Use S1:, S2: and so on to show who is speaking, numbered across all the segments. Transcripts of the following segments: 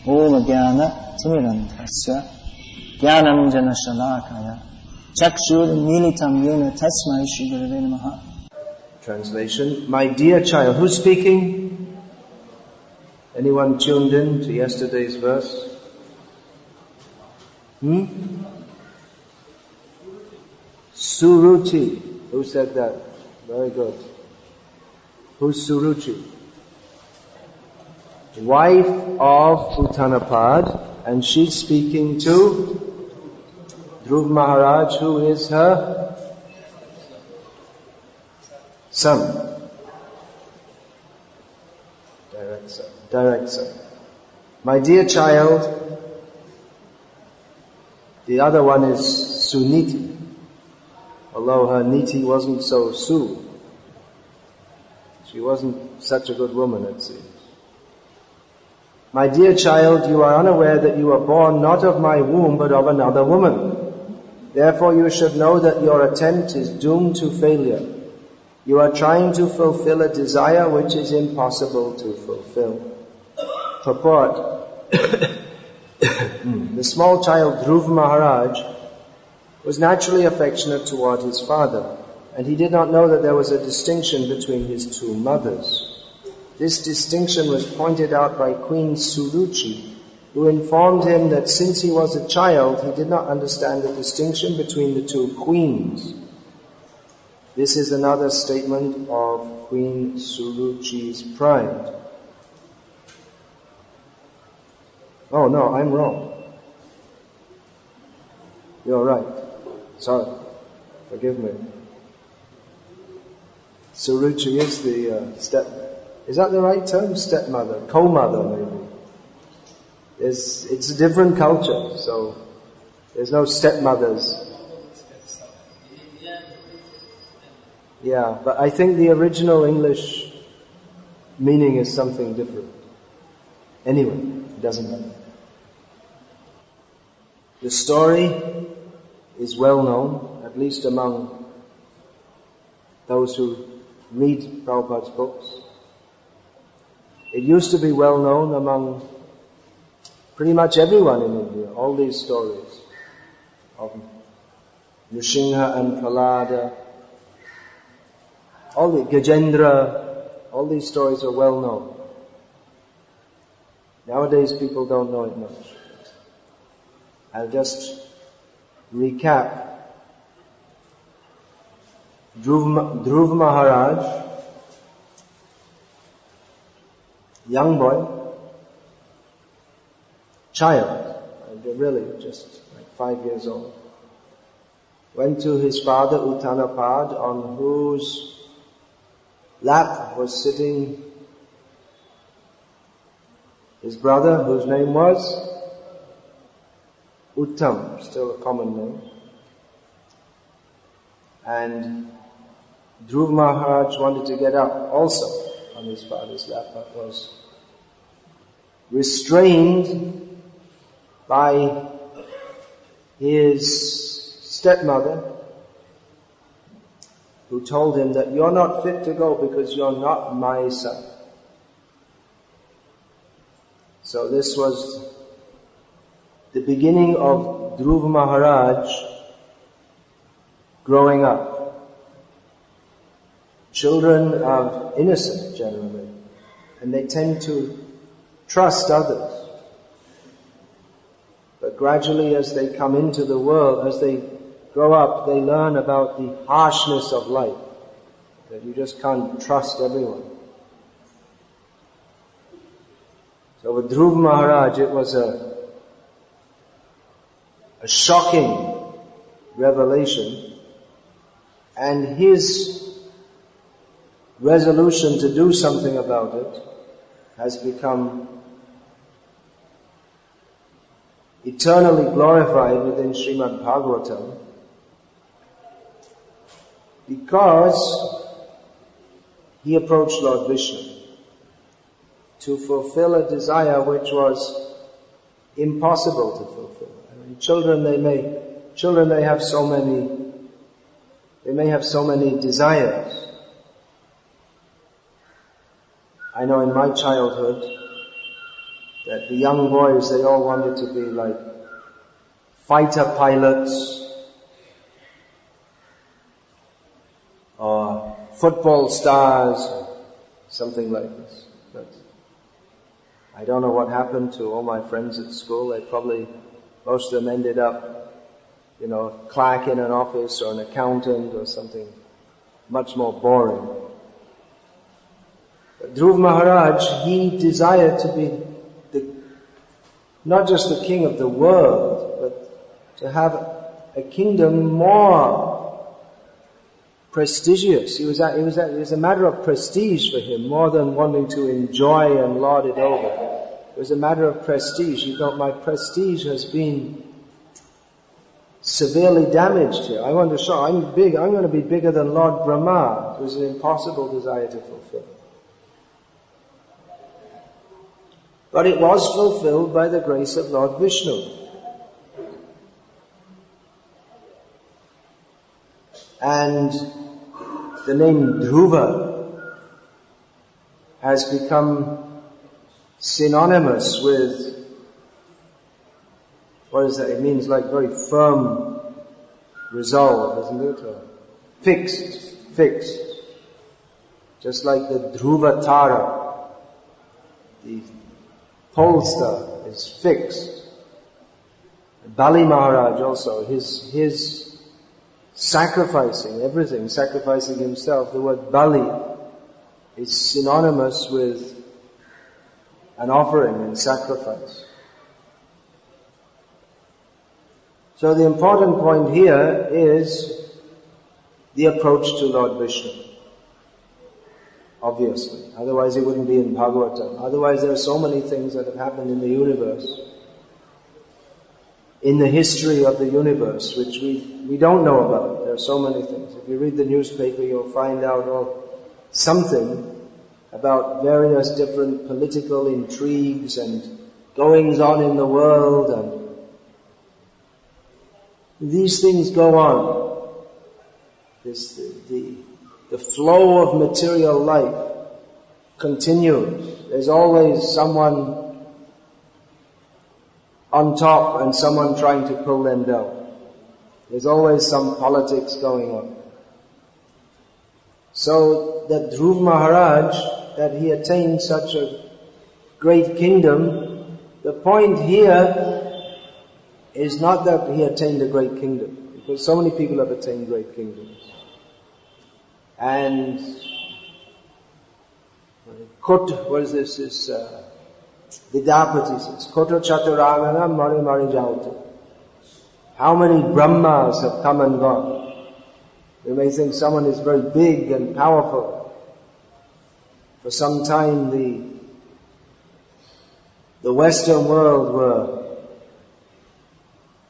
S1: Om Jnana Timirantasya Jnanam Jana Shalakaya Chakshur Militam Yena Tasmai Shri Gurave Namaha.
S2: Translation. My dear child, who's speaking? Anyone tuned in to yesterday's verse? Suruchi. Who said that? Very good. Who's Suruchi? Wife of Uttanapad, and she's speaking to Dhruva Maharaj, who is her son. Direct son. My dear child, the other one is Suniti, although her Niti wasn't so Su. She wasn't such a good woman, it seems. My dear child, you are unaware that you are born not of my womb but of another woman. Therefore you should know that your attempt is doomed to failure. You are trying to fulfill a desire which is impossible to fulfill. Purport. The small child Dhruva Maharaj was naturally affectionate toward his father, and he did not know that there was a distinction between his two mothers. This distinction was pointed out by Queen Suruchi, who informed him that since he was a child, he did not understand the distinction between the two queens. This is another statement of Queen Suruchi's pride. Oh no, I'm wrong. You're right. Sorry. Forgive me. Suruchi is the is that the right term? Stepmother, co-mother maybe. It's a different culture, so there's no stepmothers. Yeah, but I think the original English meaning is something different. Anyway, it doesn't matter. The story is well known, at least among those who read Prabhupada's books. It used to be well known among pretty much everyone in India, all these stories of Nrsimha and Prahlada, all the Gajendra, all these stories are well known. Nowadays people don't know it much. I'll just recap. Dhruva Maharaj, young boy, child, really just like 5 years old, went to his father Uttanapad, on whose lap was sitting his brother, whose name was Uttam, still a common name. And Dhruva Maharaj wanted to get up also on his father's lap, but was restrained by his stepmother, who told him that you're not fit to go because you're not my son. So this was the beginning of Dhruva Maharaj growing up. Children are innocent generally, and they tend to trust others. But gradually as they come into the world, as they grow up, they learn about the harshness of life, that you just can't trust everyone. So with Dhruva Maharaj, it was a shocking revelation, and his resolution to do something about it has become eternally glorified within Srimad Bhagavatam, because he approached Lord Vishnu to fulfill a desire which was impossible to fulfill. I mean, children may have so many desires. I know in my childhood, that the young boys, they all wanted to be like fighter pilots or football stars or something like this. But I don't know what happened to all my friends at school. Most of them ended up, clerk in an office or an accountant or something much more boring. But Dhruva Maharaj, he desired to be not just the king of the world, but to have a kingdom more prestigious. It was a matter of prestige for him, more than wanting to enjoy and lord it over. It was a matter of prestige. He thought, my prestige has been severely damaged here. I want to show I'm big. I'm going to be bigger than Lord Brahma. It was an impossible desire to fulfill. But it was fulfilled by the grace of Lord Vishnu. And the name Dhruva has become synonymous with, what is that? It means like very firm resolve, isn't it? Or fixed. Just like the Dhruva Tara, the pole star is fixed. Bali Maharaj also, his sacrificing everything, sacrificing himself, the word Bali is synonymous with an offering and sacrifice. So the important point here is the approach to Lord Vishnu. Obviously. Otherwise it wouldn't be in Bhagavatam. Otherwise there are so many things that have happened in the universe, in the history of the universe, which we don't know about. There are so many things. If you read the newspaper, you'll find out something about various different political intrigues and goings on in the world, and these things go on. The flow of material life continues. There's always someone on top and someone trying to pull them down. There's always some politics going on. So that Dhruva Maharaj, that he attained such a great kingdom, the point here is not that he attained a great kingdom, because so many people have attained great kingdoms. And what is this? Vidyapati says, Koto Chaturangana Mari Mari Jauti. How many Brahmas have come and gone? You may think someone is very big and powerful. For some time the Western world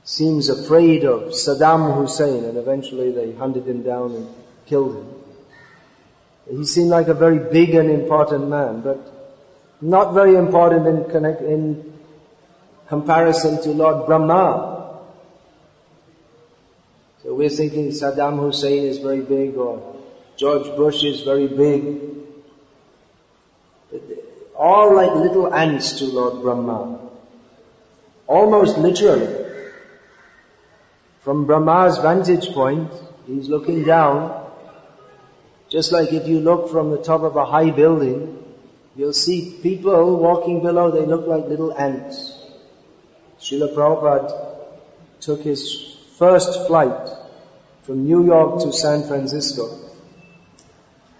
S2: seems afraid of Saddam Hussein, and eventually they hunted him down and killed him. He seemed like a very big and important man, but not very important in comparison to Lord Brahma. So we're thinking Saddam Hussein is very big, or George Bush is very big. All like little ants to Lord Brahma. Almost literally. From Brahma's vantage point, he's looking down. Just like if you look from the top of a high building, you'll see people walking below, they look like little ants. Srila Prabhupada took his first flight from New York to San Francisco,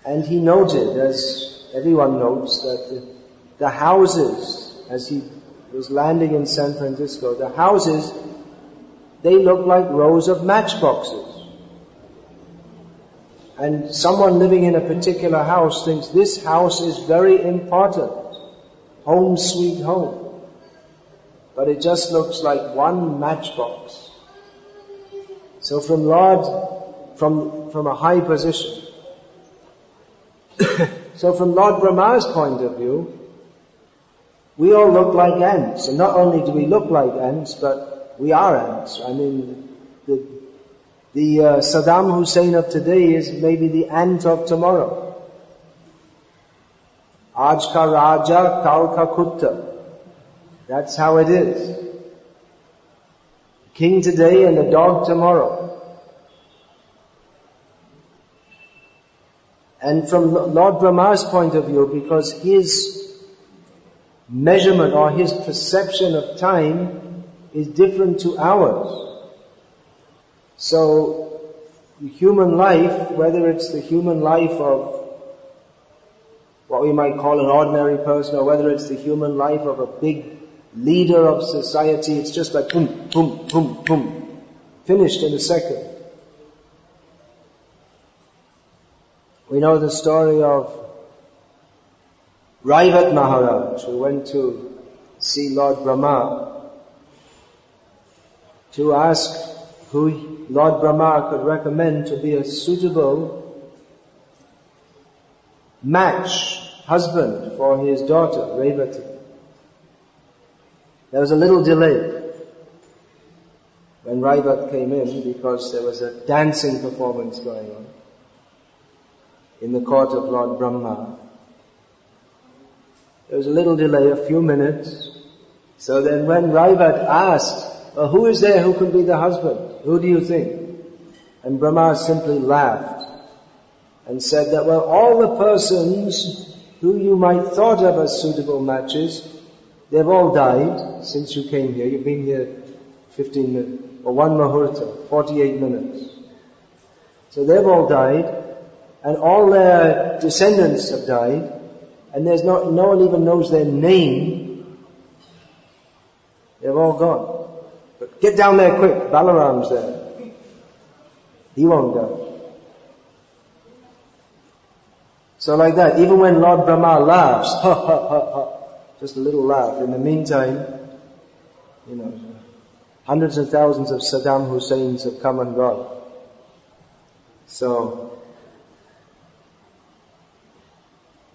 S2: and he noted, as everyone notes, that the houses, as he was landing in San Francisco, the houses, they look like rows of matchboxes. And someone living in a particular house thinks this house is very important. Home sweet home. But it just looks like one matchbox. So from a high position. So from Lord Brahma's point of view, we all look like ants. And not only do we look like ants, but we are ants. I mean, the Saddam Hussein of today is maybe the ant of tomorrow. Aaj ka raja, kal ka kutta. That's how it is. King today and a dog tomorrow. And from Lord Brahma's point of view, because his measurement or his perception of time is different to ours. So, the human life, whether it's the human life of what we might call an ordinary person, or whether it's the human life of a big leader of society, it's just like boom, boom, boom, boom, finished in a second. We know the story of Raivat Maharaj, who went to see Lord Brahma to ask who Lord Brahma could recommend to be a suitable match, husband for his daughter, Revati. There was a little delay when Raivat came in because there was a dancing performance going on in the court of Lord Brahma. There was a little delay, a few minutes. So then when Raivat asked, well, who is there who can be the husband? Who do you think? And Brahma simply laughed and said that, well, all the persons who you might thought of as suitable matches, they've all died since you came here. You've been here 15 minutes, or one Muhurta, 48 minutes. So they've all died, and all their descendants have died, and there's no one even knows their name. They've all gone. But get down there quick, Balaram's there. He won't go. So like that, even when Lord Brahma laughs, ha ha ha ha, just a little laugh. In the meantime, hundreds and thousands of Saddam Husseins have come and gone. So,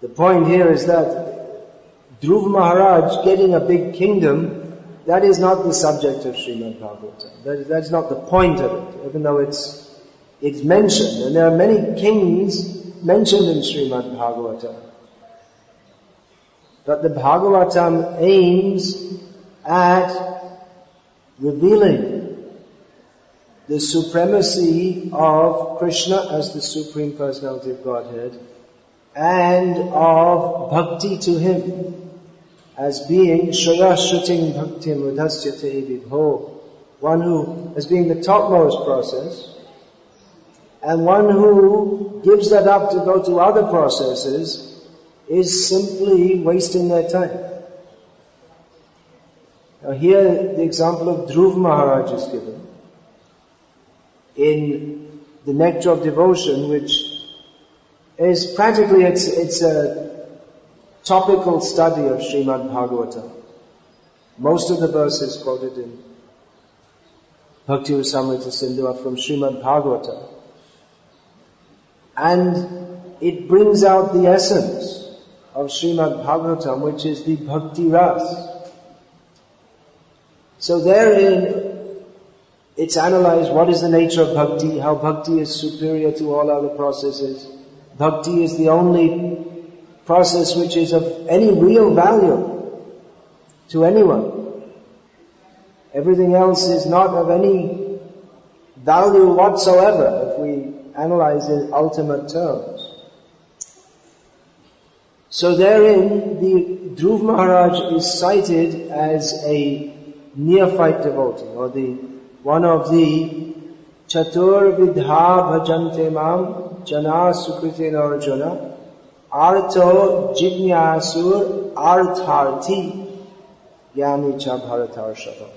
S2: the point here is that Dhruva Maharaj getting a big kingdom, that is not the subject of Srimad Bhagavatam. That's not the point of it, even though it's mentioned. And there are many kings mentioned in Srimad Bhagavatam. But the Bhagavatam aims at revealing the supremacy of Krishna as the Supreme Personality of Godhead, and of bhakti to him as being Shaya Shruting Bhakti Mudhasyate Vibho, one who, as being the topmost process, and one who gives that up to go to other processes is simply wasting their time. Now here the example of Dhruva Maharaj is given in the Nectar of Devotion, which is practically, it's a topical study of Srimad Bhagavatam. Most of the verses quoted in Bhakti Rasamrita Sindhu are from Srimad Bhagavatam. And it brings out the essence of Srimad Bhagavatam, which is the Bhakti Ras. So therein, it's analyzed what is the nature of Bhakti, how Bhakti is superior to all other processes. Bhakti is the only process which is of any real value to anyone. Everything else is not of any value whatsoever if we analyze in ultimate terms. So therein, the Dhruva Maharaj is cited as a neophyte devotee, or one of the Chatur Vidha Bhajante Mam Jana Sukritin Arjuna Arto Jignasur Artharti Gyani Cha Bharatarshava.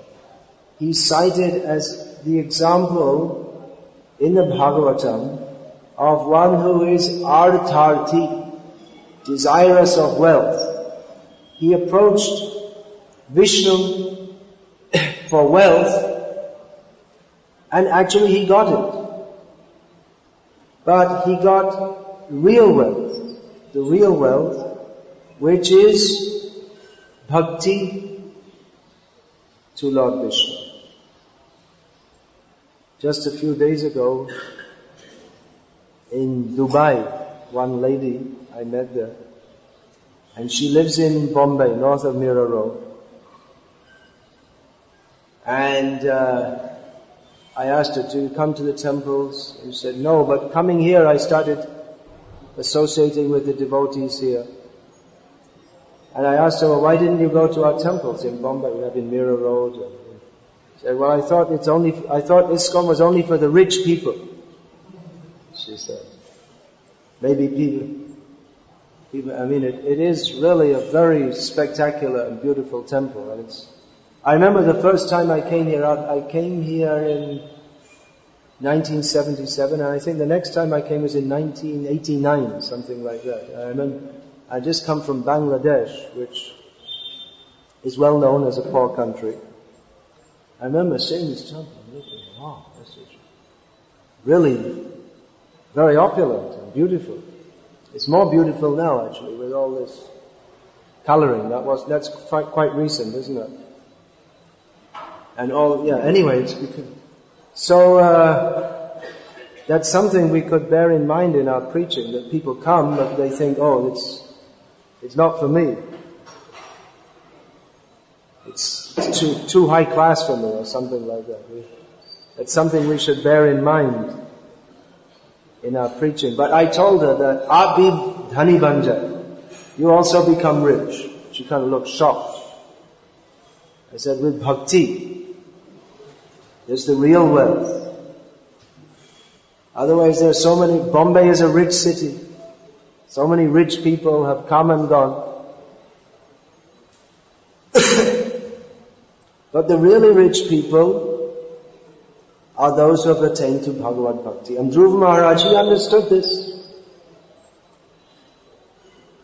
S2: He's cited as the example in the Bhagavatam of one who is Artharti, desirous of wealth. He approached Vishnu for wealth, and actually he got it. But he got real wealth, the real wealth, which is bhakti to Lord Vishnu. Just a few days ago, in Dubai, one lady I met there, and she lives in Bombay, north of Mira Road. And I asked her, do you come to the temples? And she said, no, but coming here I started associating with the devotees here. And I asked her, well, why didn't you go to our temples in Bombay? We have in Mira Road. She said, well, I thought ISKCON was only for the rich people. She said, maybe people, I mean, it is really a very spectacular and beautiful temple. And I remember the first time I came here in 1977, and I think the next time I came was in 1989, something like that. I remember, I just come from Bangladesh, which is well known as a poor country. I remember seeing this temple and looking, wow, this is really very opulent and beautiful. It's more beautiful now, actually, with all this coloring. That's quite recent, isn't it? And anyway, that's something we could bear in mind in our preaching, that people come, but they think, oh, it's not for me. It's too high class for me, or something like that. That's something we should bear in mind in our preaching. But I told her that Abhi Dhani Banja, you also become rich. She kind of looked shocked. I said, with bhakti, there's the real wealth. Otherwise there are so many, Bombay is a rich city. So many rich people have come and gone. But the really rich people are those who have attained to Bhagavad Bhakti. And Dhruva Maharaj, he understood this.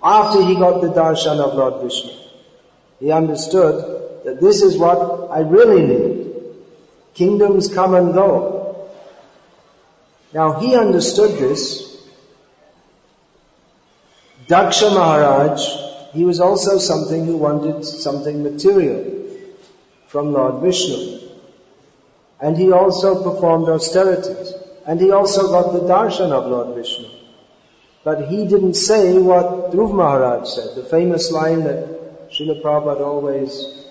S2: After he got the darshan of Lord Vishnu, he understood that this is what I really need. Kingdoms come and go. Now he understood this. Daksa Maharaj, he was also something who wanted something material from Lord Vishnu. And he also performed austerities. And he also got the darshan of Lord Vishnu. But he didn't say what Dhruva Maharaj said, the famous line that Srila Prabhupada always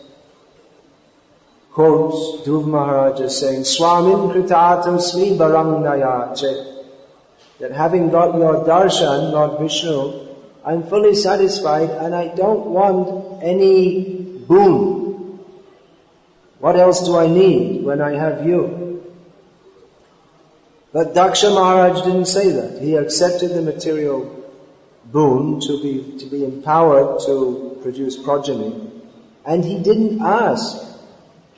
S2: quotes. Dhruva Maharaj is saying, Swamin kritatam smi barangnaya, that having got your darshan, Lord Vishnu, I'm fully satisfied and I don't want any boon. What else do I need when I have you? But Daksha Maharaj didn't say that. He accepted the material boon to be empowered to produce progeny. And he didn't ask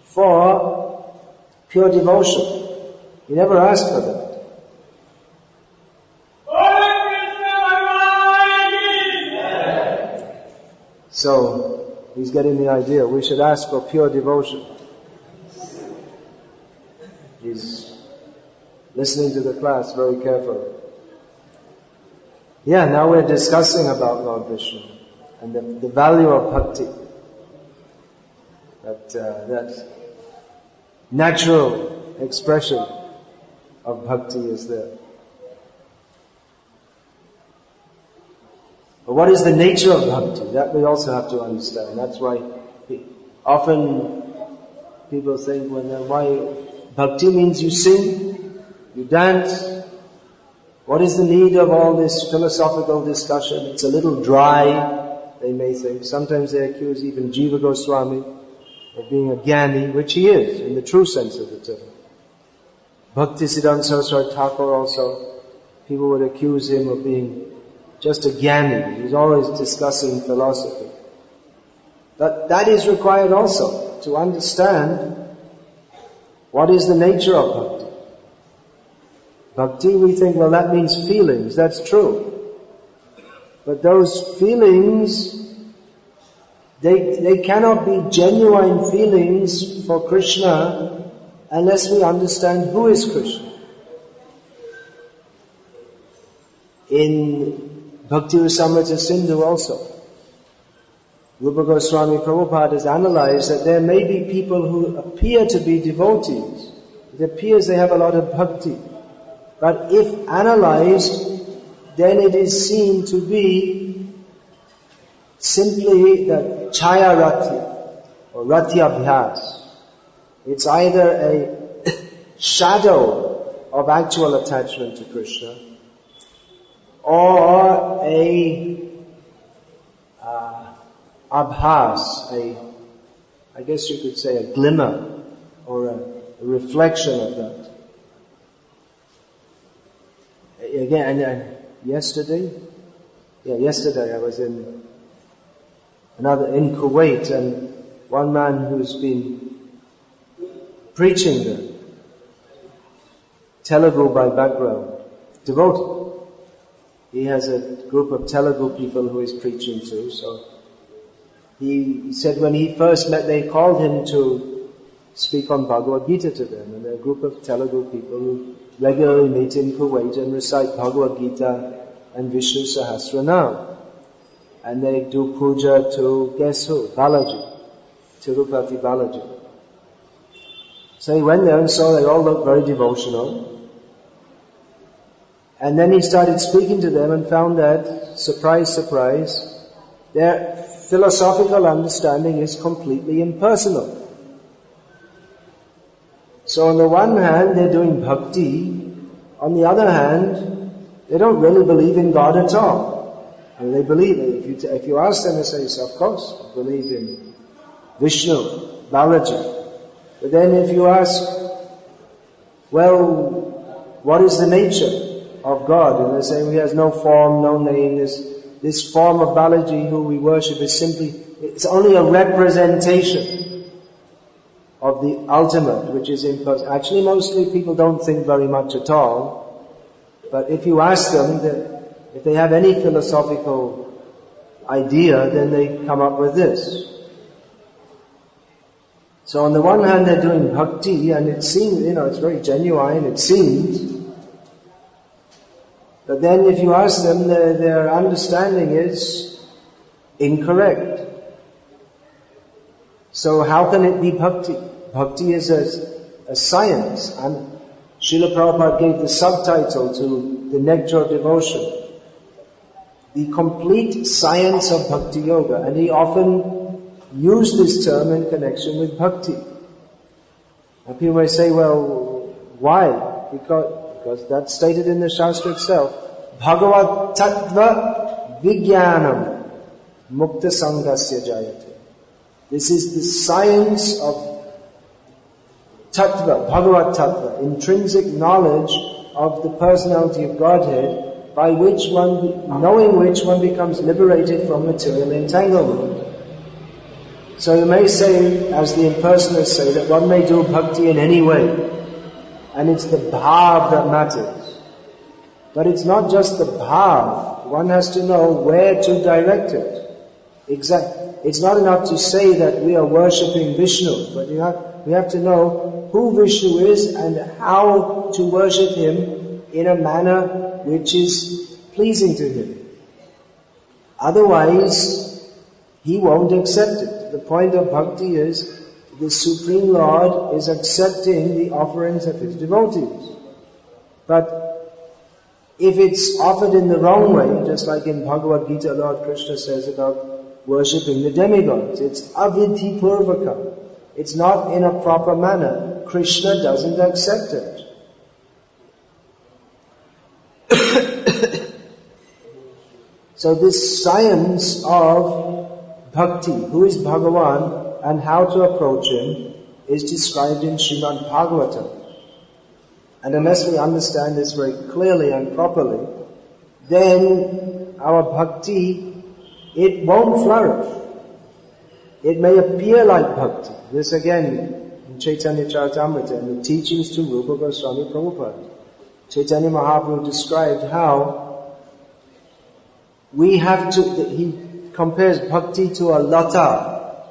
S2: for pure devotion. He never asked for that. So, he's getting the idea. We should ask for pure devotion. He's listening to the class very carefully. Yeah, now we're discussing about Lord Vishnu and the value of bhakti. That natural expression of bhakti is there. But what is the nature of bhakti? That we also have to understand. That's why often people think, why bhakti means you sing, you dance. What is the need of all this philosophical discussion? It's a little dry, they may think. Sometimes they accuse even Jiva Goswami of being a jnani, which he is, in the true sense of the term. Bhakti Siddhanta Saraswati Thakur also, people would accuse him of being just a jnani. He's always discussing philosophy. But that is required also, to understand what is the nature of bhakti. Bhakti, we think, well, that means feelings. That's true. But those feelings, they cannot be genuine feelings for Krishna unless we understand who is Krishna. In Bhakti Rasamrita Sindhu also, Rupa Goswami Prabhupada has analyzed that there may be people who appear to be devotees. It appears they have a lot of bhakti. But if analyzed, then it is seen to be simply the chaya rati, or rati abhyas. It's either a shadow of actual attachment to Krishna, or a abhas, I guess you could say a glimmer, or a reflection of that. Again, yesterday I was in Kuwait, and one man who's been preaching there, Telugu by background, devoted. He has a group of Telugu people who he's preaching to, so he said when he first met, they called him to speak on Bhagavad-gita to them, and they're a group of Telugu people who regularly meet in Kuwait and recite Bhagavad-gita and Vishnu Sahasranam. And they do puja to, guess who? Balaji. Tirupati Balaji. So he went there and saw they all looked very devotional. And then he started speaking to them and found that, surprise, surprise, their philosophical understanding is completely impersonal. So on the one hand, they're doing bhakti. On the other hand, they don't really believe in God at all. And they believe, if you ask them, they say, of course, I believe in Vishnu, Balaji. But then if you ask, well, what is the nature of God? And they say, he has no form, no name. This form of Balaji who we worship is it's only a representation of the ultimate, which is impersonal. Actually, mostly people don't think very much at all. But if you ask them, if they have any philosophical idea, then they come up with this. So on the one hand, they're doing bhakti, and it seems, it's very genuine, it seems. But then if you ask them, their understanding is incorrect. So how can it be bhakti? Bhakti is a science, and Srila Prabhupada gave the subtitle to the Nectar of Devotion, the complete science of Bhakti Yoga, and he often used this term in connection with bhakti. And people may say, well, why? Because that's stated in the Shastra itself. Bhagavad Tattva Vijnanam Mukta Sangasya Jayate. This is the science of Tattva, Bhagavad Tattva, intrinsic knowledge of the personality of Godhead, by which knowing which one becomes liberated from material entanglement. So you may say, as the impersonalists say, that one may do bhakti in any way, and it's the bhav that matters. But it's not just the bhav. One has to know where to direct it. It's not enough to say that we are worshipping Vishnu, but we have to know who Vishnu is and how to worship him in a manner which is pleasing to him. Otherwise, he won't accept it. The point of bhakti is the Supreme Lord is accepting the offerings of his devotees. But if it's offered in the wrong way, just like in Bhagavad-gita, Lord Krishna says about worshipping the demigods, it's avidhi purvaka. It's not in a proper manner. Krishna doesn't accept it. So this science of bhakti, who is Bhagavan and how to approach him, is described in Srimad Bhagavatam. And unless we understand this very clearly and properly, then our bhakti, it won't flourish. It may appear like bhakti. This again, in Chaitanya Charitamrita, in the teachings to Rupa Goswami Prabhupada, Chaitanya Mahaprabhu described how he compares bhakti to a lata,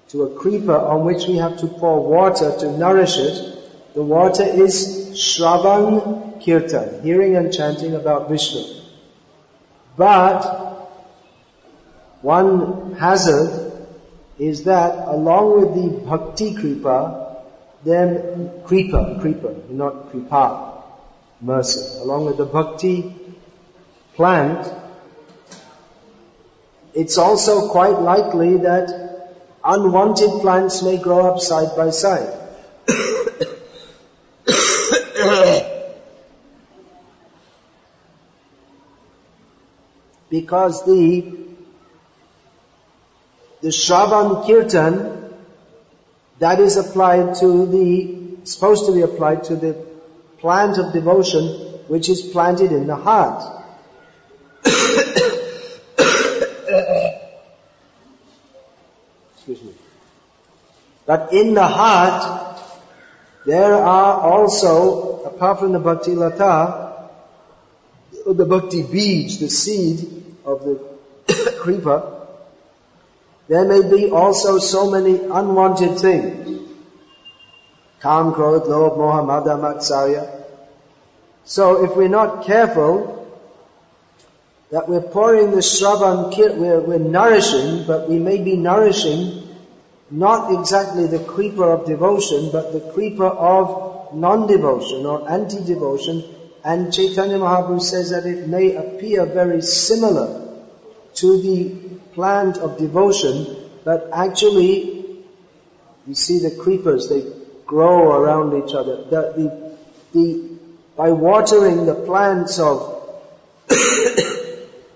S2: to a creeper on which we have to pour water to nourish it. The water is Shravan Kirtan, hearing and chanting about Vishnu. But one hazard is that along with the bhakti creeper, not kripa, mercy, along with the bhakti plant, it's also quite likely that unwanted plants may grow up side by side. because the Shravan Kirtan, that is supposed to be applied to the plant of devotion which is planted in the heart. Excuse me. But in the heart, there are also, apart from the Bhakti Lata, the Bhakti beach, the seed of the creeper, there may be also so many unwanted things. Kam, Krodh, Lobh, Moha, Mada, Matsarya. So if we're not careful, that we're pouring the Shravan Kirtan, we're nourishing, but we may be nourishing not exactly the creeper of devotion, but the creeper of non-devotion or anti-devotion. And Chaitanya Mahaprabhu says that it may appear very similar to the plant of devotion, but actually, you see the creepers, they grow around each other. By watering the plants of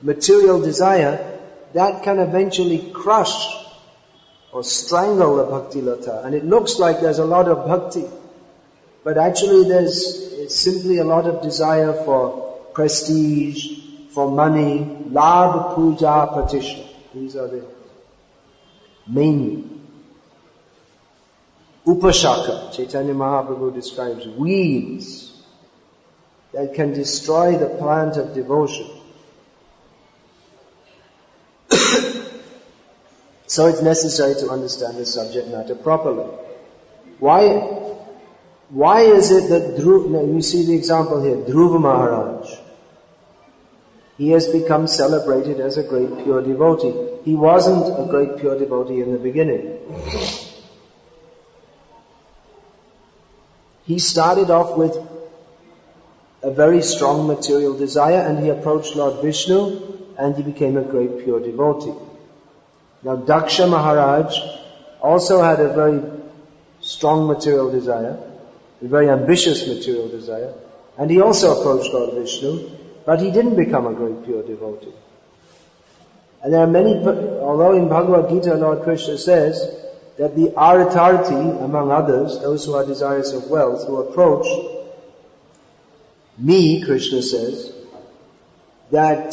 S2: material desire, that can eventually crush or strangle the Bhakti Lata. And it looks like there's a lot of bhakti, but actually there's simply a lot of desire for prestige, for money, labh, puja, pratishtha. These are the main upashaka. Chaitanya Mahaprabhu describes weeds that can destroy the plant of devotion. So it's necessary to understand the subject matter properly. Why is it that Dhruva, you see the example here, Dhruva Maharaj, he has become celebrated as a great pure devotee. He wasn't a great pure devotee in the beginning. He started off with a very strong material desire, and he approached Lord Vishnu, and he became a great pure devotee. Now Daksa Maharaj also had a very strong material desire, a very ambitious material desire, and he also approached Lord Vishnu, but he didn't become a great pure devotee. And there are many, although in Bhagavad-gita Lord Krishna says that the Artharthi, among others, those who are desirous of wealth, who approach me, Krishna says, that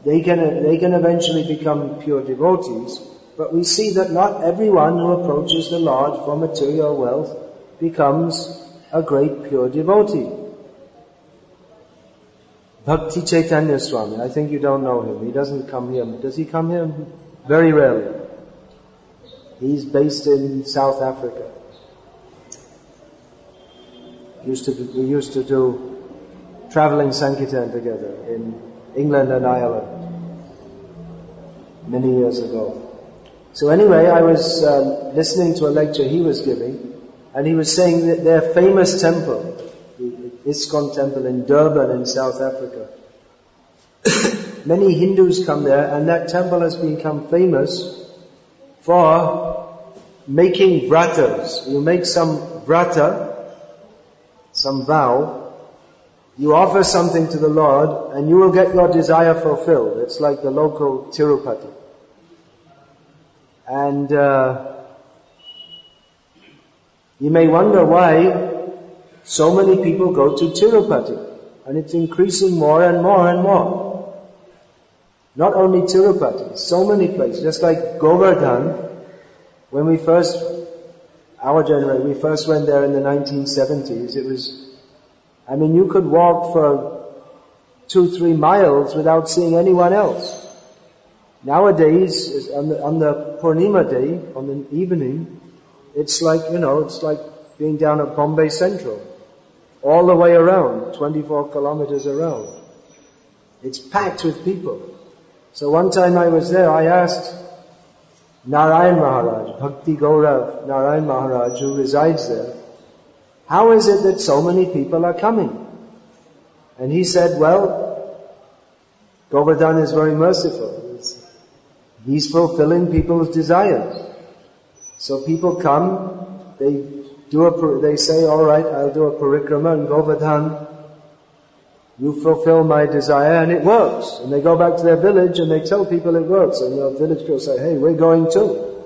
S2: they can eventually become pure devotees, but we see that not everyone who approaches the Lord for material wealth becomes a great pure devotee. Bhakti Chaitanya Swami, I think you don't know him. He doesn't come here. Does he come here? Very rarely. He's based in South Africa. We used to do traveling Sankirtan together in England and Ireland many years ago. So anyway, I was listening to a lecture he was giving, and he was saying that their famous temple, the ISKCON temple in Durban in South Africa, many Hindus come there, and that temple has become famous for making vratas. You make some vrata, some vow, you offer something to the Lord, and you will get your desire fulfilled. It's like the local Tirupati. And you may wonder why so many people go to Tirupati, and it's increasing more and more and more. Not only Tirupati, so many places, just like Govardhan. When our generation, we first went there in the 1970s, you could walk for 2-3 miles without seeing anyone else. Nowadays, on the Purnima day, on the evening, it's like being down at Bombay Central. All the way around, 24 kilometers around. It's packed with people. So one time I was there, I asked Narayan Maharaj, Bhakti Gaurav Narayan Maharaj, who resides there, how is it that so many people are coming? And he said, well, Govardhan is very merciful. He's fulfilling people's desires. So people come, they say, all right, I'll do a parikrama in Govardhan. You fulfill my desire and it works. And they go back to their village and they tell people it works. And the village people say, hey, we're going too.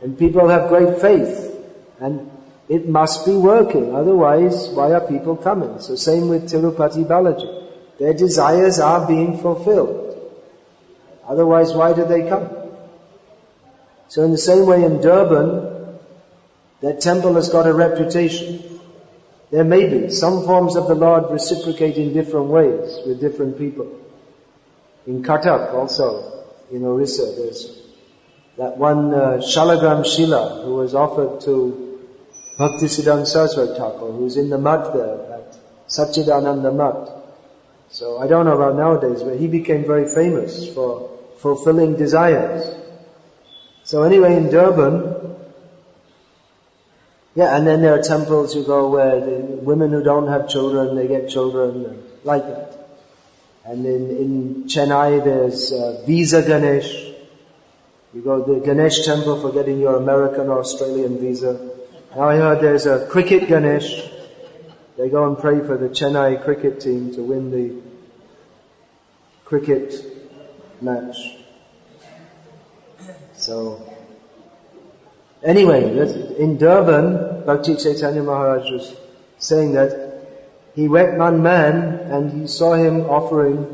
S2: And people have great faith. And it must be working. Otherwise, why are people coming? So same with Tirupati Balaji. Their desires are being fulfilled. Otherwise, why do they come? So in the same way in Durban, that temple has got a reputation. There may be some forms of the Lord reciprocate in different ways with different people. In Cuttack also, in Orissa, there's that one Shalagram Shila who was offered to Bhaktisiddhanta Saraswati Thakur, who's in the mud there, at Satchidananda Mud. So I don't know about nowadays, but he became very famous for fulfilling desires. So anyway, in Durban, and then there are temples you go where the women who don't have children, they get children, like that. And in Chennai there's Visa Ganesh. You go to the Ganesh temple for getting your American or Australian visa. Now I heard there's a cricket Ganesh. They go and pray for the Chennai cricket team to win the cricket match. So, anyway, in Durban, Bhakti Chaitanya Maharaj was saying that he met one man and he saw him offering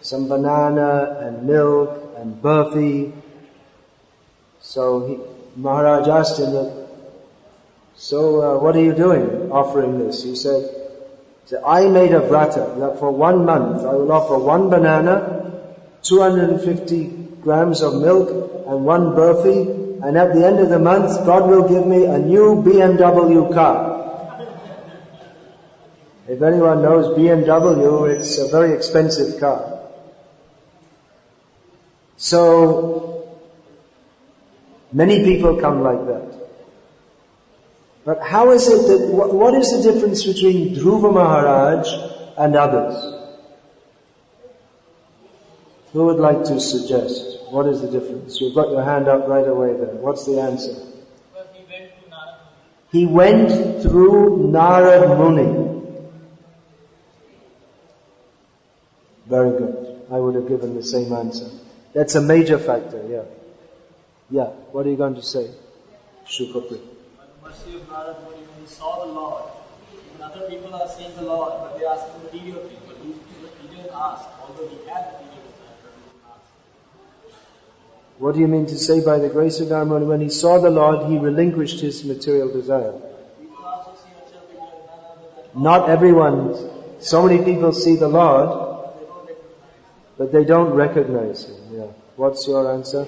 S2: some banana and milk and burfi. So Maharaj asked him, what are you doing offering this? He said, I made a vrata that for 1 month I will offer 1 banana, 250 grams of milk and 1 burfi, and at the end of the month God will give me a new BMW car. If anyone knows BMW, it's a very expensive car. So many people come like that. But how is it that, what is the difference between Dhruva Maharaj and others? Who would like to suggest? What is the difference? You've got your hand up right away there. What's the answer?
S3: Well, he went to Narad.
S2: He went through Narad Muni. Very good. I would have given the same answer. That's a major factor, yeah. Yeah, what are you going to say? Shukapri.
S3: Mercy of Narad Muni, when he saw the Lord, when other people are seeing the Lord, but they ask him material things, but he didn't ask, although he had material desire, but he didn't ask.
S2: What do you mean to say by the grace of Narad Muni? When he saw the Lord, he relinquished his material desire.
S3: People also see material things,
S2: not everyone, so many people see the Lord, but they don't recognize Him. Yeah. What's your answer?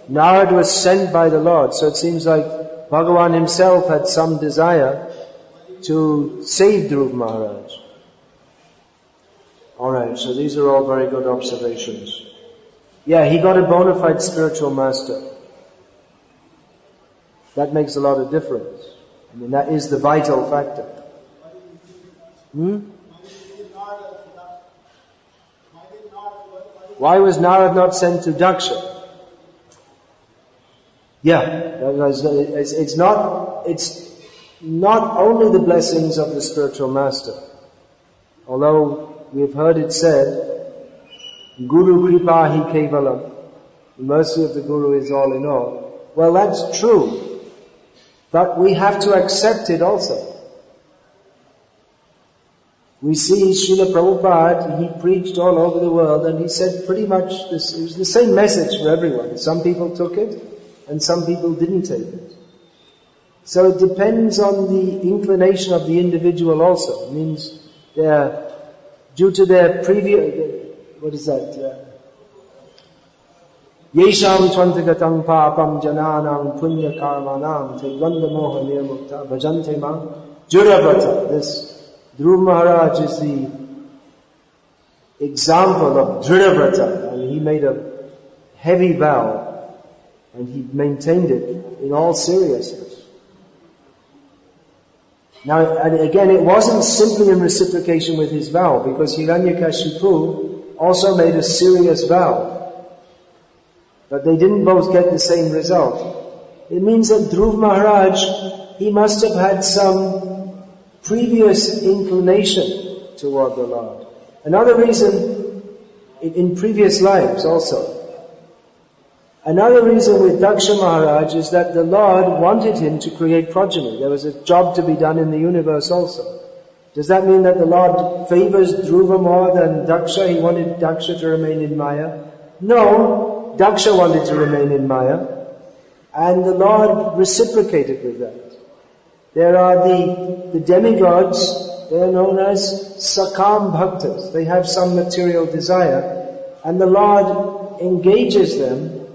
S2: Narad was sent by the Lord, so it seems like Bhagavan himself had some desire to save Dhruva Maharaj. Alright, so these are all very good observations. Yeah, he got a bona fide spiritual master. That makes a lot of difference. I mean, that is the vital factor. Why was Narad not sent to Daksa? Yeah, it's not only the blessings of the spiritual master. Although we've heard it said, Guru Kripa Hi Kevalam, the mercy of the Guru is all in all. Well, that's true. But we have to accept it also. We see Srila Prabhupada, he preached all over the world and he said pretty much this, it was the same message for everyone. Some people took it and some people didn't take it. So it depends on the inclination of the individual also. It means due to their previous, what is that? Yesham Twantagatam Papam Jananam Punya Karmanam Tegvanda Moha Nirmukta Bhajante Mam Juravrata. This Dhruva Maharaj is the example of Dhruvavrata. I mean, he made a heavy vow and he maintained it in all seriousness. Now, and again, it wasn't simply in reciprocation with his vow, because Hiranyakashipu also made a serious vow. But they didn't both get the same result. It means that Dhruva Maharaj, he must have had some previous inclination toward the Lord. Another reason, in previous lives also. Another reason with Daksa Maharaj is that the Lord wanted him to create progeny. There was a job to be done in the universe also. Does that mean that the Lord favors Dhruva more than Daksha? He wanted Daksha to remain in Maya? No, Daksha wanted to remain in Maya. And the Lord reciprocated with that. There are the demigods, they are known as Sakam Bhaktas. They have some material desire. And the Lord engages them,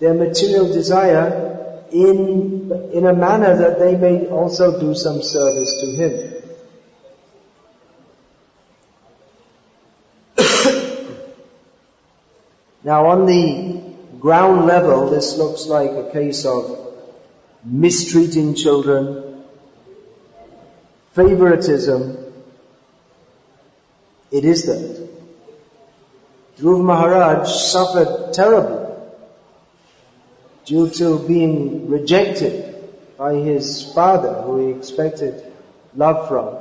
S2: their material desire, in a manner that they may also do some service to Him. Now on the ground level, this looks like a case of mistreating children, favoritism. It is that. Dhruva Maharaj suffered terribly due to being rejected by his father, who he expected love from.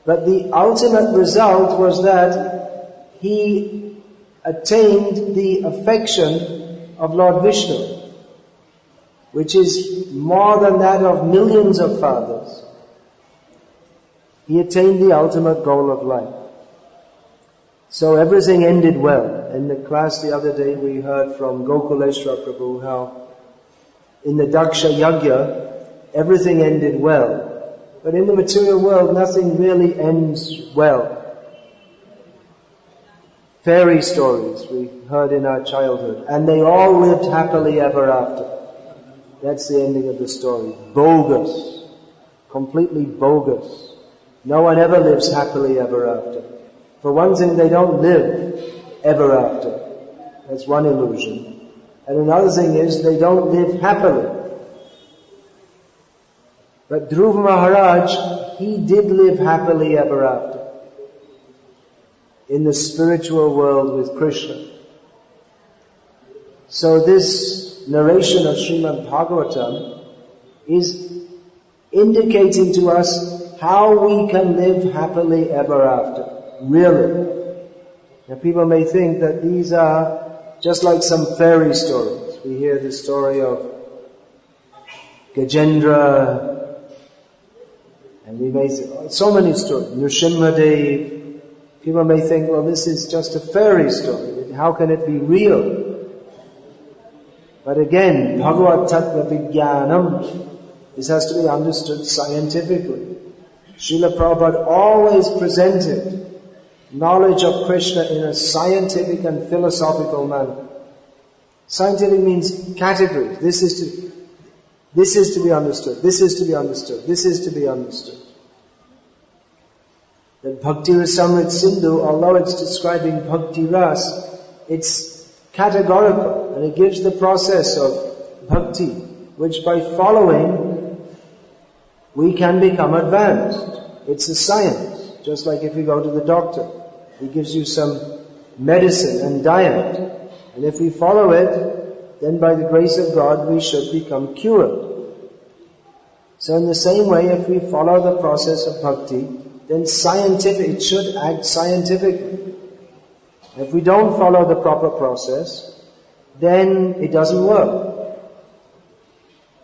S2: But the ultimate result was that he attained the affection of Lord Vishnu, which is more than that of millions of fathers. He attained the ultimate goal of life. So everything ended well. In the class the other day we heard from Gokuleshwar Prabhu how in the Daksha Yajna everything ended well. But in the material world nothing really ends well. Fairy stories we heard in our childhood, and they all lived happily ever after. That's the ending of the story. Bogus. Completely bogus. No one ever lives happily ever after. For one thing, they don't live ever after. That's one illusion. And another thing is, they don't live happily. But Dhruva Maharaj, he did live happily ever after in the spiritual world with Krishna. So this narration of Srimad Bhagavatam is indicating to us how we can live happily ever after. Really. Now people may think that these are just like some fairy stories. We hear the story of Gajendra, and we may say, so many stories, Nrsimhadev. People may think, well, this is just a fairy story. How can it be real? But again, Bhagavad Tattva Vijnanam, this has to be understood scientifically. Srila Prabhupada always presented knowledge of Krishna in a scientific and philosophical manner. Scientific means categories. This is to be understood. This is to be understood. This is to be understood. That Bhakti Rasamrit Sindhu, although it's describing Bhakti Ras, it's categorical and it gives the process of Bhakti, which by following we can become advanced. It's a science, just like if you go to the doctor. He gives you some medicine and diet, and if we follow it, then by the grace of God we should become cured. So in the same way, if we follow the process of Bhakti, then it should act scientifically. If we don't follow the proper process, then it doesn't work.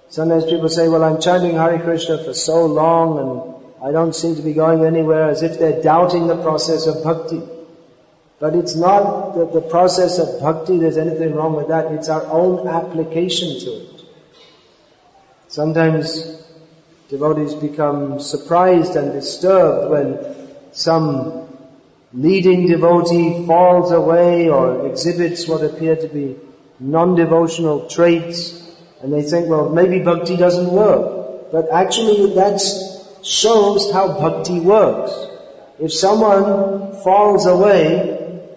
S2: Sometimes people say, well, I'm chanting Hare Krishna for so long and I don't seem to be going anywhere, as if they're doubting the process of bhakti. But it's not that the process of bhakti, there's anything wrong with that. It's our own application to it. Sometimes devotees become surprised and disturbed when some leading devotee falls away or exhibits what appear to be non-devotional traits, and they think, well, maybe bhakti doesn't work. But actually that shows how bhakti works. If someone falls away,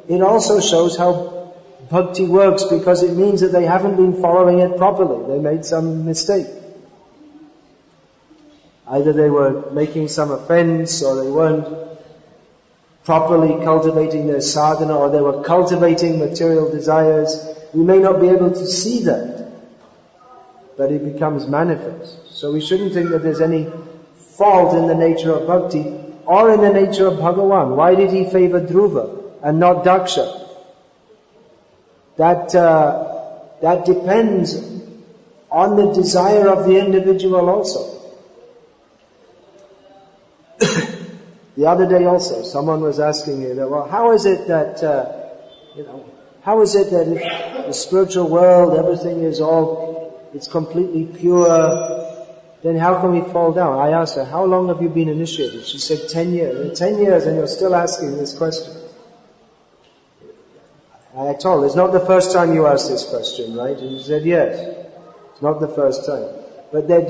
S2: it also shows how bhakti works, because it means that they haven't been following it properly. They made some mistake. Either they were making some offense, or they weren't properly cultivating their sadhana, or they were cultivating material desires. We may not be able to see that. but it becomes manifest. So we shouldn't think that there's any fault in the nature of bhakti or in the nature of Bhagavan. Why did he favor Dhruva and not Daksa? That depends on the desire of the individual also. The other day also, someone was asking me, well, how is it that, how is it that if the spiritual world, everything is it's completely pure, then how can we fall down? I asked her, how long have you been initiated? She said 10 years. 10 years and you're still asking this question. I told her, it's not the first time you asked this question, right? And she said, yes. It's not the first time. But then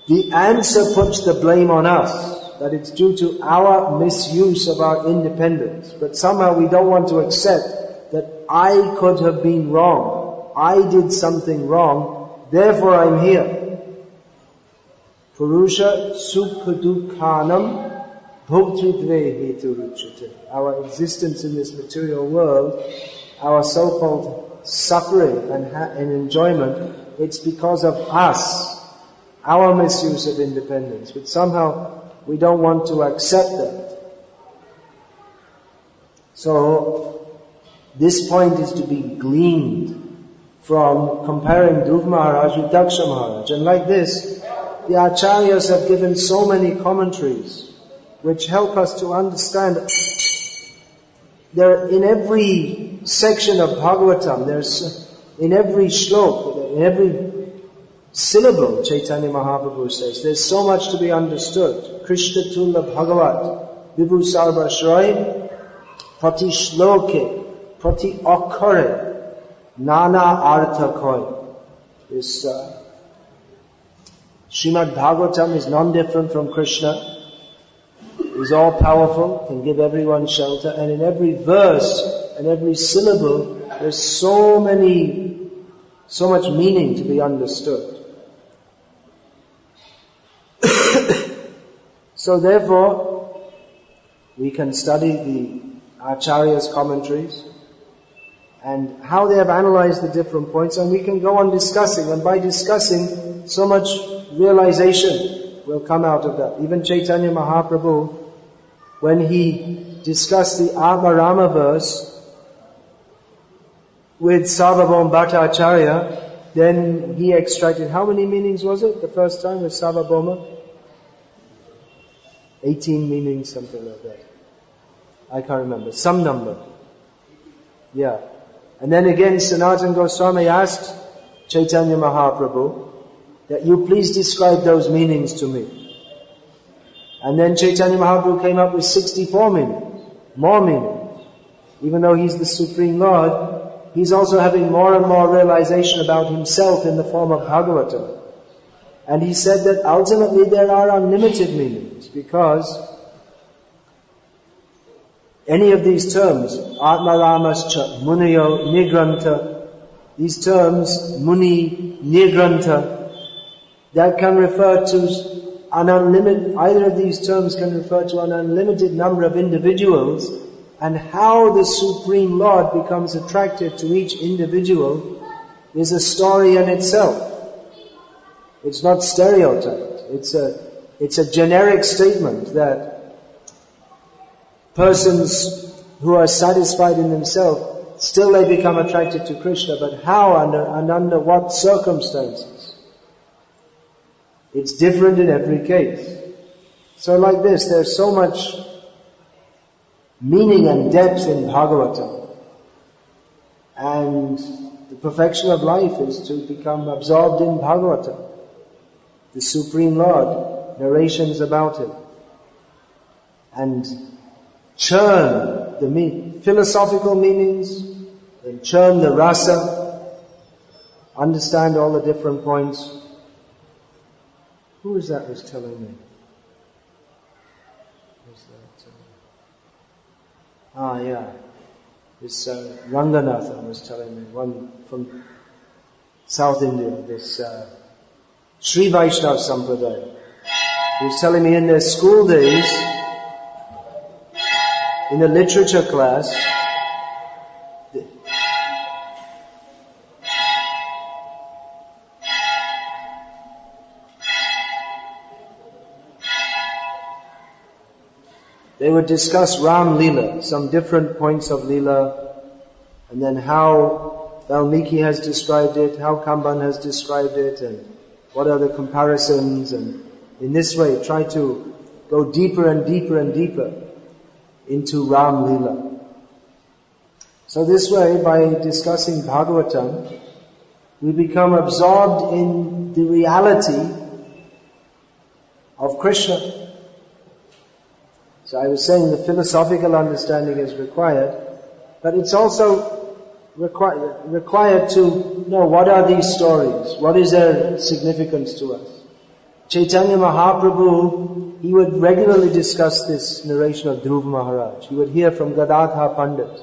S2: the answer puts the blame on us. That it's due to our misuse of our independence. But somehow we don't want to accept that I could have been wrong. I did something wrong, therefore I'm here. Purusha sukha-dukhanam bhuktridve heturuchyate. Our existence in this material world, our so-called suffering and enjoyment, it's because of us, our misuse of independence. But somehow we don't want to accept that. So, this point is to be gleaned from comparing Dhruva Maharaj with Daksa Maharaj. And like this, the Acharyas have given so many commentaries which help us to understand. There, in every section of Bhagavatam, in every shlok, in every syllable, Chaitanya Mahaprabhu says, there's so much to be understood. Krishna Tulla Bhagavat, Vibhu Sarva Shroy, Prati Shloke, Prati Akkare, Nana Artha Koi. This Srimad Bhagavatam is non-different from Krishna. He's all powerful, can give everyone shelter, and in every verse and every syllable, there's so much meaning to be understood. So therefore, we can study the Acharyas' commentaries and how they have analyzed the different points, and we can go on discussing, and by discussing, so much realization will come out of that. Even Chaitanya Mahaprabhu, when he discussed the Atma Rama verse with Sarvabhauma Bhattacharya, then he extracted, how many meanings was it the first time with Sarvabhauma? 18 meanings, something like that. I can't remember. Some number. Yeah. And then again, Sanatana Goswami asked Chaitanya Mahaprabhu that you please describe those meanings to me. And then Chaitanya Mahaprabhu came up with 64 meanings. More meanings. Even though he's the Supreme Lord, he's also having more and more realization about himself in the form of Bhagavatam. And he said that ultimately there are unlimited meanings, because any of these terms, Atma Ramascha, Muniyo, Nigranta, these terms, Muni, Nigranta, that can refer to an unlimited, either of these terms can refer to an unlimited number of individuals, and how the Supreme Lord becomes attracted to each individual is a story in itself. It's not stereotyped. It's a generic statement that persons who are satisfied in themselves, still they become attracted to Krishna, but how and under what circumstances? It's different in every case. So like this, there's so much meaning and depth in Bhagavatam. And the perfection of life is to become absorbed in Bhagavatam. The Supreme Lord, narrations about Him. And churn the philosophical meanings, and churn the rasa, understand all the different points. Who is that was telling me? Who's that? Yeah. This Ranganathan was telling me, one from South India, this Sri Vaishnava Sampradaya. He was telling me in their school days, in the literature class, they would discuss Ram Leela, some different points of Leela, and then how Valmiki has described it, how Kamban has described it, and what are the comparisons, and in this way try to go deeper and deeper and deeper into Ram Leela. So this way, by discussing Bhagavatam, we become absorbed in the reality of Krishna. So I was saying the philosophical understanding is required, but it's also required to know what are these stories, what is their significance to us. Chaitanya Mahaprabhu, he would regularly discuss this narration of Dhruva Maharaj. He would hear from Gadadhar Pandit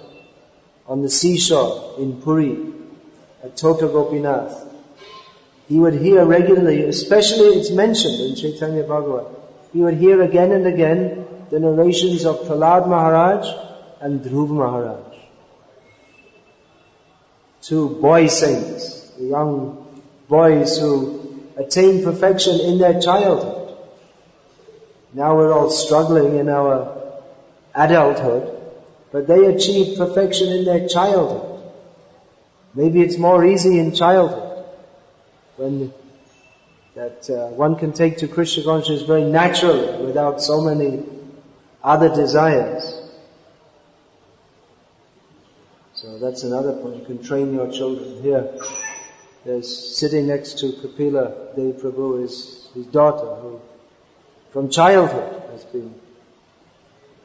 S2: on the seashore in Puri, at Tota Gopinath. He would hear regularly, especially it's mentioned in Chaitanya Bhagavat, he would hear again and again the narrations of Prahlad Maharaj and Dhruva Maharaj. Two boy saints, the young boys who attained perfection in their childhood. Now we're all struggling in our adulthood, but they achieved perfection in their childhood. Maybe it's more easy in childhood, when one can take to Krishna consciousness very naturally, without so many other desires. So that's another point. You can train your children. Here, there's sitting next to Kapila Dev Prabhu is his daughter, who from childhood has been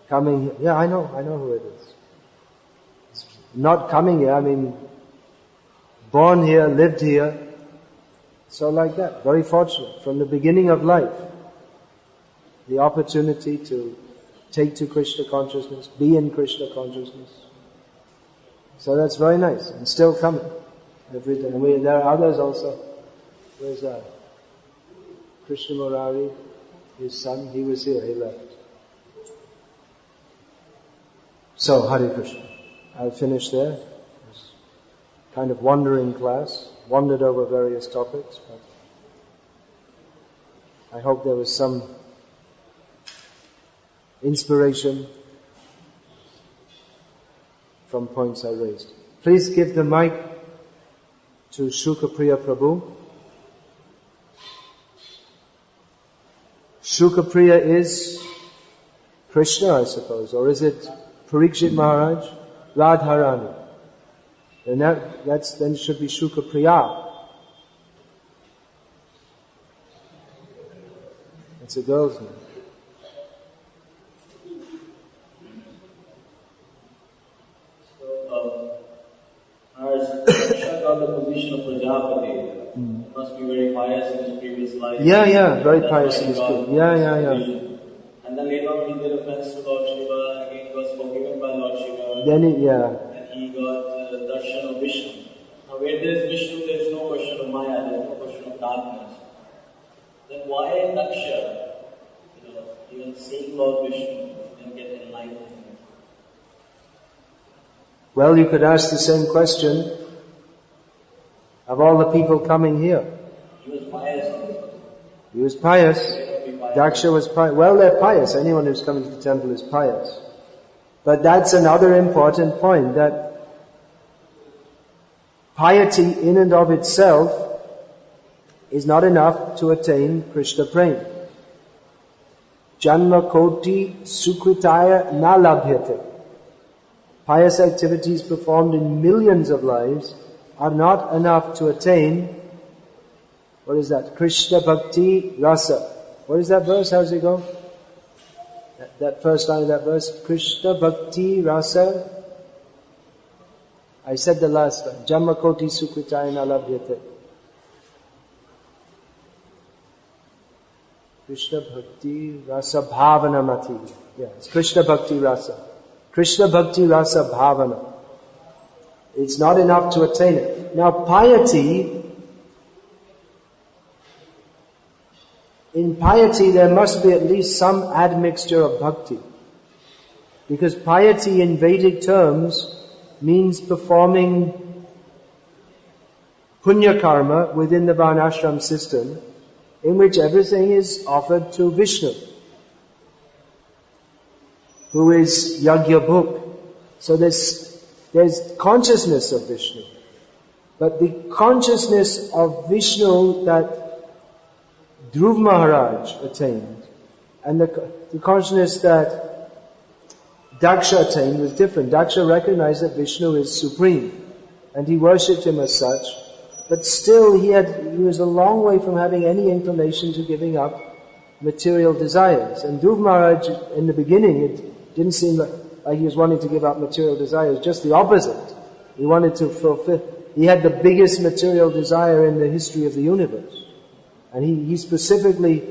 S2: coming here. Yeah, I know who it is. Not coming here, I mean, born here, lived here. So like that, very fortunate. From the beginning of life, the opportunity to take to Krishna consciousness, be in Krishna consciousness. So that's very nice, and still coming every day. And there are others also. There's Krishna Murari, his son, he was here, he left. So, Hare Krishna. I'll finish there. Kind of wandering class, wandered over various topics, but I hope there was some inspiration from points I raised. Please give the mic to Shukapriya Prabhu. Shukapriya is Krishna, I suppose, or is it Parikshit Maharaj? Radharani. And then should be Shukapriya. It's a girl's name.
S3: Krishna got the position of Prajapati. He must be very pious in his previous life.
S2: Yeah, very pious in his previous life. Yeah.
S3: And then later on he did offense to Lord Shiva, again he was forgiven by Lord Shiva.
S2: Then
S3: And he got darshan of Vishnu. Now where there is Vishnu, there is no question of Maya, there is no question of darkness. Then why Daksa, even seeing Lord Vishnu, then get enlightened?
S2: Well, you could ask the same question of all the people coming here.
S3: He was pious also.
S2: He was pious. Daksha was pious. Well, they're pious. Anyone who's coming to the temple is pious. But that's another important point, that piety in and of itself is not enough to attain Krishna Prem. Janma koti sukritaya na labhyate. Pious activities performed in millions of lives are not enough to attain, what is that? Krishna Bhakti Rasa. What is that verse? How does it go? That first line of that verse. Krishna Bhakti Rasa. I said the last one. Jamma koti sukritaya na labhyate. Krishna Bhakti Rasa Bhavana Mati. Yeah, it's Krishna Bhakti Rasa. Krishna Bhakti Rasa Bhavana. It's not enough to attain it. Now piety, in piety there must be at least some admixture of bhakti. Because piety in Vedic terms means performing punya karma within the varnashram system, in which everything is offered to Vishnu. who is Yagyabhuk. So there's consciousness of Vishnu. But the consciousness of Vishnu that Dhruva Maharaj attained and the consciousness that Daksa attained was different. Daksa recognized that Vishnu is supreme and he worshipped him as such, but still he was a long way from having any inclination to giving up material desires. And Dhruva Maharaj, in the beginning, it didn't seem like he was wanting to give up material desires, just the opposite. He wanted to he had the biggest material desire in the history of the universe. And he specifically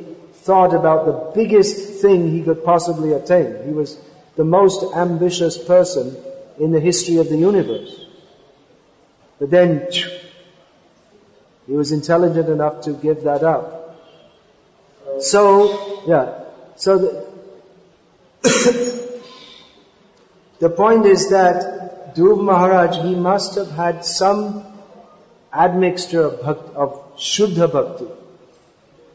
S2: thought about the biggest thing he could possibly attain. He was the most ambitious person in the history of the universe. But then, he was intelligent enough to give that up. So the point is that Dhruva Maharaj, he must have had some admixture of Shuddha Bhakti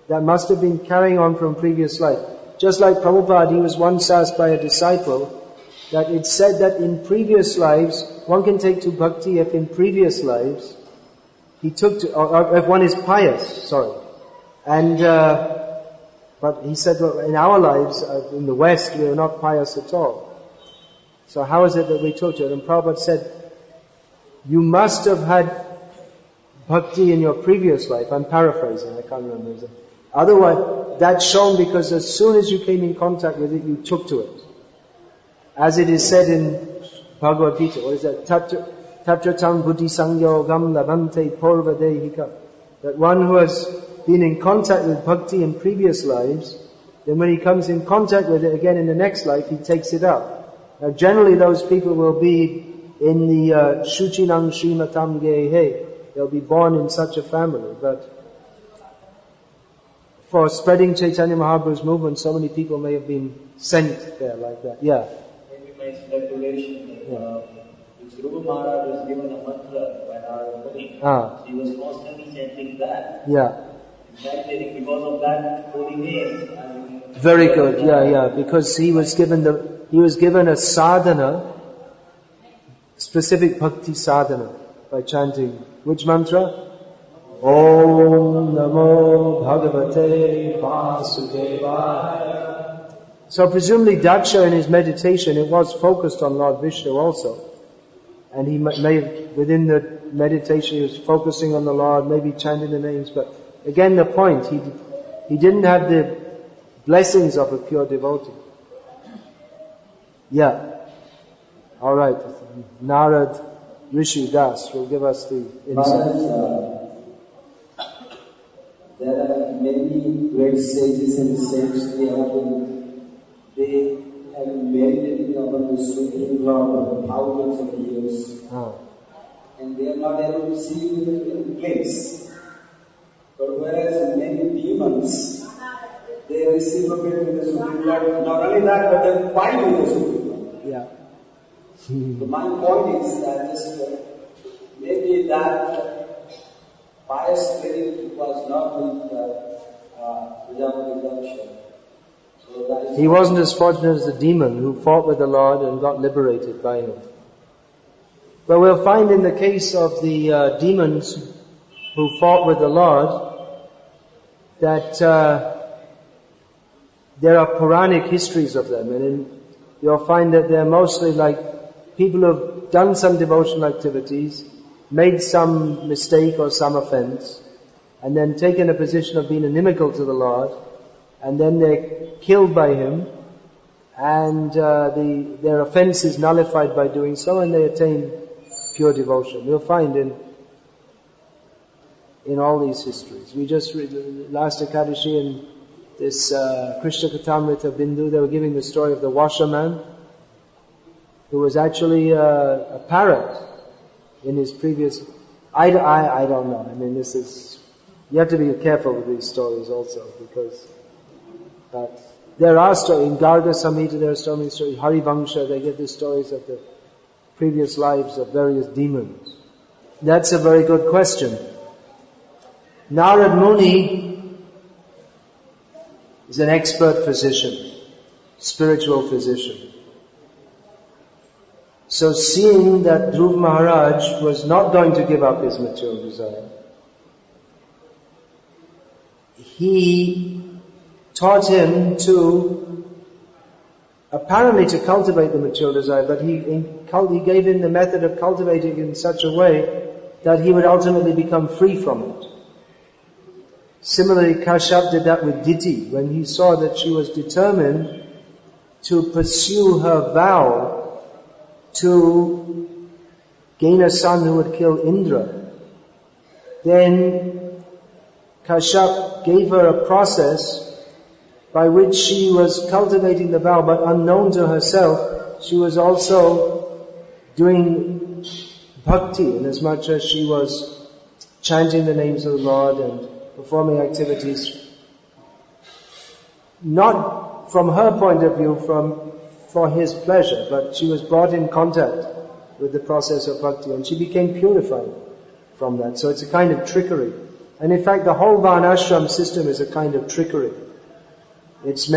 S2: that must have been carrying on from previous life. Just like Prabhupada, he was once asked by a disciple that it said that in previous lives, one can take to bhakti if in previous lives he took to, or if one is pious, And, but he said, well, in our lives, in the West, we are not pious at all. So how is it that we took to it? And Prabhupada said, you must have had bhakti in your previous life. I'm paraphrasing, I can't remember. Otherwise, that's shown because as soon as you came in contact with it, you took to it. As it is said in Bhagavad-gita, what is that? Tatratam buddhi sangyogam labante purva dehika. That one who has been in contact with bhakti in previous lives, then when he comes in contact with it again in the next life, he takes it up. Now generally those people will be in the Shuchinang Srimatam Gehe. They'll be born in such a family, but for spreading Chaitanya Mahaprabhu's movement, so many people may have been sent there like that. Yeah.
S3: Maybe my speculation is, Dhruva Maharaj was given a mantra by Narada Muni. He was constantly chanting that.
S2: Yeah.
S3: In fact, I think because of that holy name.
S2: Very good. Yeah. Because he was given a sadhana, specific bhakti sadhana, by chanting which mantra? Om Namo Bhagavate Vasudevaya. So presumably Daksa in his meditation, it was focused on Lord Vishnu also. And he may, within the meditation, he was focusing on the Lord, maybe chanting the names, but again the point, he didn't have the blessings of a pure devotee. Yeah. Alright. Narad Rishi Das will give us the insight.
S4: There are many great sages and saints, they have meditated upon the Supreme Lord for thousands of years. And they are not able to see it in place. But whereas many demons, they receive a bit with the Supreme Lord. Not only that, but they fight with the Supreme Lord.
S2: Yeah.
S4: So my point is that maybe that pious spirit was not without redemption. So
S2: he wasn't as fortunate as the demon who fought with the Lord and got liberated by him. But we'll find in the case of the demons who fought with the Lord that there are Puranic histories of them, and you'll find that they're mostly like people who have done some devotional activities, made some mistake or some offense, and then taken a position of being inimical to the Lord, and then they're killed by him, and their offense is nullified by doing so, and they attain pure devotion. We'll find in all these histories. We just read last Ekadashi in this Krishna Katamrita Bindu, they were giving the story of the washerman, who was actually a parrot in his previous... I don't know. I mean, you have to be careful with these stories also, because there are stories, in Garga Samhita there are so many stories, Harivangsha, they get the stories of the previous lives of various demons. That's a very good question. Narad Muni is an expert physician, spiritual physician. So seeing that Dhruva Maharaj was not going to give up his material desire, he taught him apparently to cultivate the material desire, but he gave him the method of cultivating it in such a way that he would ultimately become free from it. Similarly, Kashyap did that with Diti. When he saw that she was determined to pursue her vow to gain a son who would kill Indra, then Kashyap gave her a process by which she was cultivating the vow, but unknown to herself, she was also doing bhakti, inasmuch as she was chanting the names of the Lord and performing activities, not from her point of view, for his pleasure, but she was brought in contact with the process of bhakti, and she became purified from that. So it's a kind of trickery. And in fact, the whole Varnashram system is a kind of trickery. It's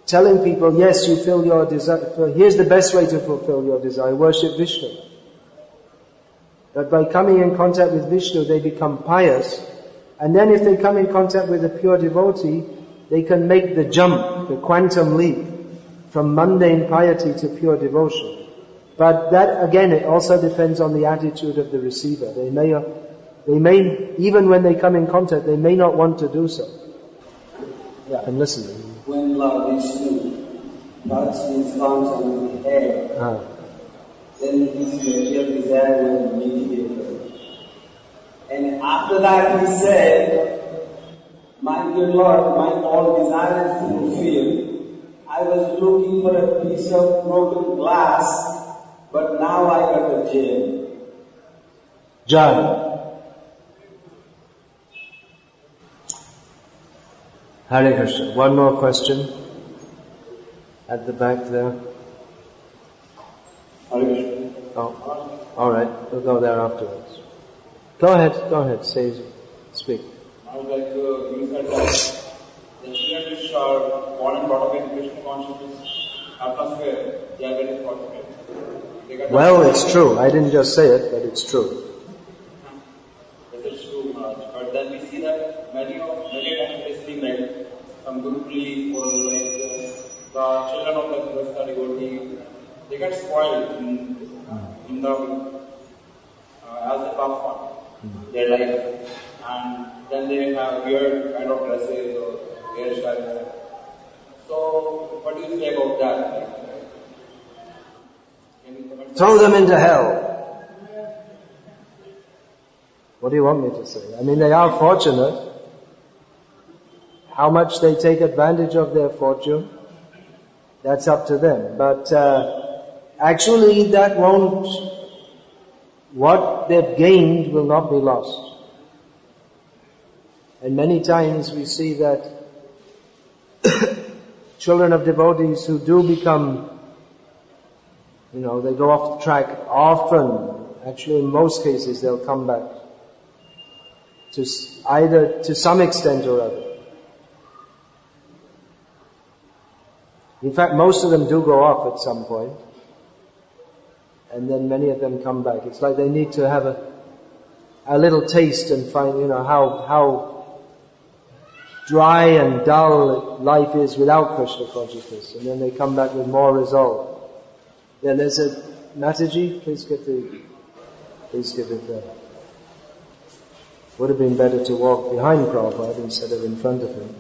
S2: telling people, yes, you feel your desire, here's the best way to fulfill your desire, worship Vishnu. But by coming in contact with Vishnu, they become pious. And then if they come in contact with a pure devotee, they can make the jump, the quantum leap, from mundane piety to pure devotion. But that, again, it also depends on the attitude of the receiver. They may, even when they come in contact, they may not want to do so. Yeah, I'm listening.
S4: When Lord Vishnu touched his arms on the head, then his material desire will mediate. And after that he said, my dear Lord, my all desire is fulfilled. I was looking for a piece of broken glass, but now I got a gem.
S2: John. Hare Krishna. One more question at the back there.
S5: Hare Krishna.
S2: Oh, all right. We'll go there afterwards. Go ahead. Speak.
S5: I would like to use that the students which are born and brought up in Krishna consciousness atmosphere, they are very fortunate.
S2: Well, it's true. I didn't just say it, but it's true.
S5: That is true, but then we see that many times it is being like some Gurukuli or like the children of the Vikasa devotee, they get spoiled in the as the past their life, and then they have weird kind of dresses or hairstyles. So, what do you say about that?
S2: Throw them into hell. What do you want me to say? I mean, they are fortunate. How much they take advantage of their fortune, that's up to them. But actually that what they've gained will not be lost. And many times we see that children of devotees who do become, they go off the track often. Actually, in most cases, they'll come back to either to some extent or other. In fact, most of them do go off at some point, and then many of them come back. It's like they need to have a little taste and find, how dry and dull life is without Krishna consciousness, and then they come back with more resolve. Yeah, there's a Mataji, please give it there. Would have been better to walk behind Prabhupada instead of in front of him.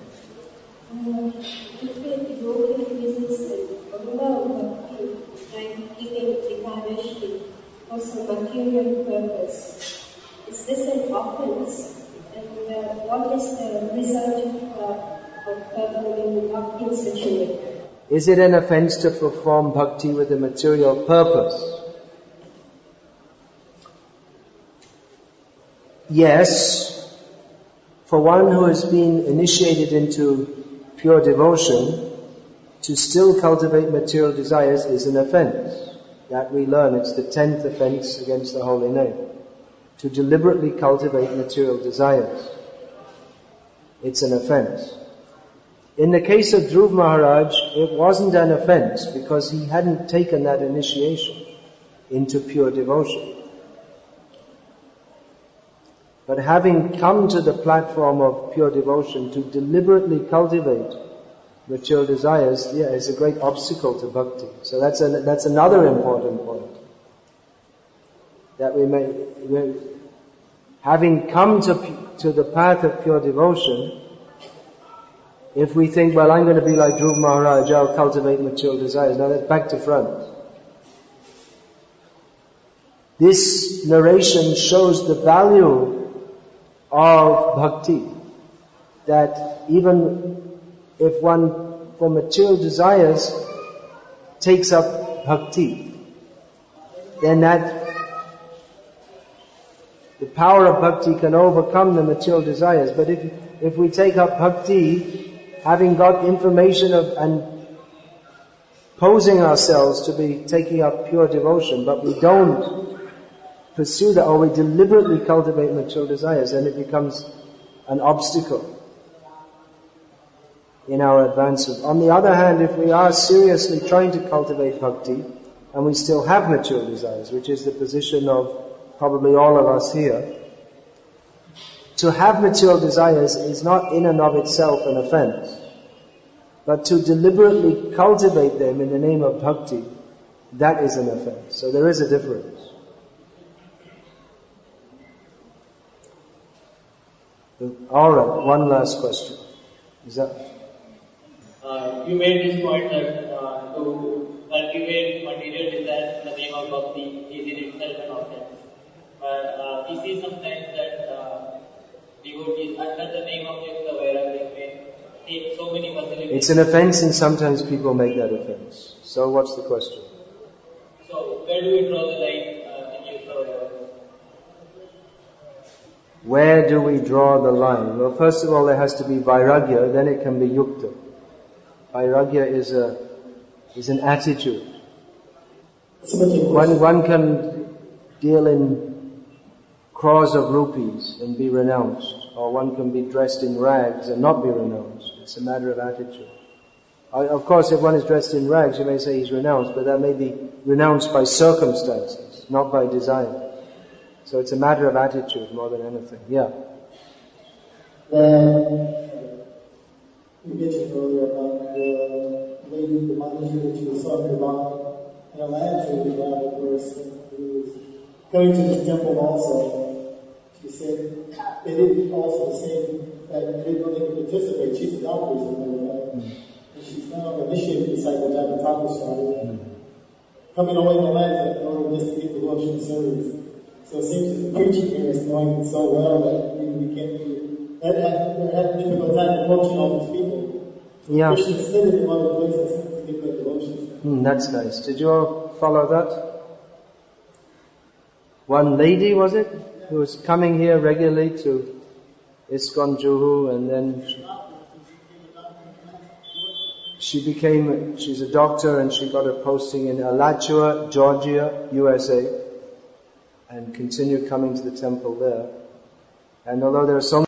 S6: For some material purpose. Is this an offense? And what is the result of performing bhakti in such a way?
S2: Is it an offense to perform bhakti with a material purpose? Yes, for one who has been initiated into pure devotion, to still cultivate material desires is an offense. That we learn, it's the 10th offense against the holy name. To deliberately cultivate material desires. It's an offense. In the case of Dhruva Maharaj, it wasn't an offense because he hadn't taken that initiation into pure devotion. But having come to the platform of pure devotion to deliberately cultivate material desires, is a great obstacle to bhakti. So that's another important point. That having come to the path of pure devotion, if we think, well, I'm going to be like Dhruva Maharaj, I'll cultivate material desires. Now that's back to front. This narration shows the value of bhakti. That even if one, for material desires, takes up bhakti, then the power of bhakti can overcome the material desires. But if we take up bhakti, having got information and posing ourselves to be taking up pure devotion, but we don't pursue that, or we deliberately cultivate material desires, then it becomes an obstacle in our advancement. On the other hand, if we are seriously trying to cultivate bhakti, and we still have material desires, which is the position of probably all of us here, to have material desires is not in and of itself an offense. But to deliberately cultivate them in the name of bhakti, that is an offense. So there is a difference. Alright, one last question. Is that?
S5: You made this point that to cultivate material desires in the name of bhakti is in itself an offense. But we see sometimes that devotees under the name of Yukta Vairagya may take so many facilities.
S2: It's an offense, and sometimes people make that offense. So what's the question?
S5: So where do we draw the line in Yukta Vairagya?
S2: Where do we draw the line? Well, first of all, there has to be vairagya, then it can be yukta. Vairagya is an attitude. One can deal in crores of rupees and be renounced, or one can be dressed in rags and not be renounced. It's a matter of attitude. Of course, if one is dressed in rags, you may say he's renounced, but that may be renounced by circumstances, not by desire. So it's a matter of attitude more than anything. Yeah.
S7: You mentioned earlier about the lady, the manager that you were talking about, and an attitude you have a person who was going to the temple also. She said they didn't also say that they didn't really participate. She's a doctor, and she's now an initiated disciple, Dr. Thomas, coming away in the land in order just to get the devotion service. So it seems that the preaching here is going so well that we can't do. They're having a difficult time approaching all these people.
S2: Yeah.
S7: Christians sit in one of the places to get their devotion.
S2: That's nice. Did you all follow that? One lady, was it? Who was coming here regularly to ISKCON Juhu, and then she's a doctor, and she got a posting in Alachua, Georgia, USA, and continued coming to the temple there. And although there are so